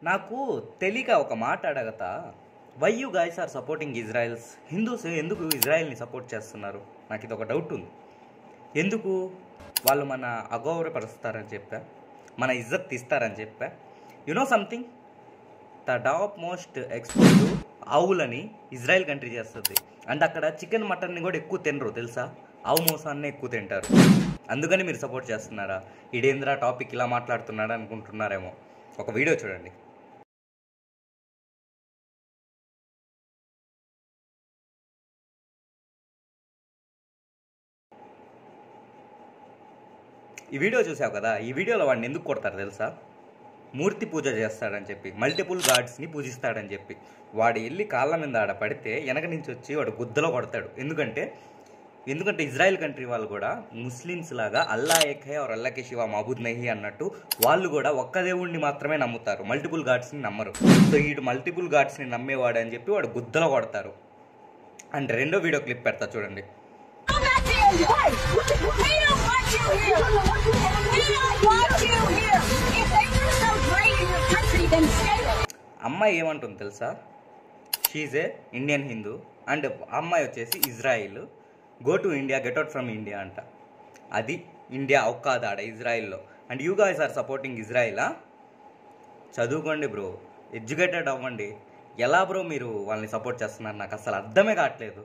నాకు తెలియక ఒక మాట అడగతా, why you guys are supporting Israels? Hindus ఎందుకు ఇజ్రాయెల్ని సపోర్ట్ చేస్తున్నారు? నాకు ఇది ఒక డౌట్ ఉంది. ఎందుకు? వాళ్ళు మన అగౌరవపరుస్తారని చెప్పా, మన ఇజ్జత్ తీస్తారని చెప్పా. No something, the top most export ఆవులని ఇజ్రాయెల్ కంట్రీ చేస్తుంది. అండ్ అక్కడ చికెన్ మటన్ని కూడా ఎక్కువ తినరు తెలుసా, ఆవు మోసాన్ని ఎక్కువ తింటారు. అందుకని మీరు సపోర్ట్ చేస్తున్నారా? ఇడేంద్రా టాపిక్ ఇలా మాట్లాడుతున్నాడు అనుకుంటున్నారేమో. ఒక వీడియో చూడండి. ఈ వీడియో చూసావు కదా, ఈ వీడియోలో వాడిని ఎందుకు కొడతారు తెలుసా? మూర్తి పూజ చేస్తాడని చెప్పి, మల్టిపుల్ గాడ్స్ని పూజిస్తాడని చెప్పి. వాడు వెళ్ళి కాళ్ళ మీద ఆడ పడితే వెనక నుంచి వచ్చి వాడు గుద్దలో కొడతాడు. ఎందుకంటే ఇజ్రాయెల్ కంట్రీ వాళ్ళు కూడా ముస్లిమ్స్ లాగా అల్లా ఏక్ హై और అల్లా కే శివా మాబూద్ నహీ అన్నట్టు వాళ్ళు కూడా ఒక్క దేవుణ్ణి మాత్రమే నమ్ముతారు, మల్టిపుల్ గాడ్స్ని నమ్మరు. సో వీడు మల్టిపుల్ గాడ్స్ని నమ్మేవాడు అని చెప్పి వాడు గుద్దలో కొడతారు. అండ్ రెండో వీడియో క్లిప్ పెడతా చూడండి. అమ్మాయి ఏమంటుంది తెలుసా? She's a Indian Hindu and అమ్మాయి వచ్చేసి Israel. Go to India, get out from India అంట. అది ఇండియా ఒక్కదాడ ఇజ్రాయిల్లో. And you guys are supporting ఇజ్రాయిలా? చదువుకోండి బ్రో, ఎడ్యుకేటెడ్ అవ్వండి. ఎలా బ్రో మీరు వాళ్ళని సపోర్ట్ చేస్తున్నారు? నాకు అసలు అర్థమే కావట్లేదు.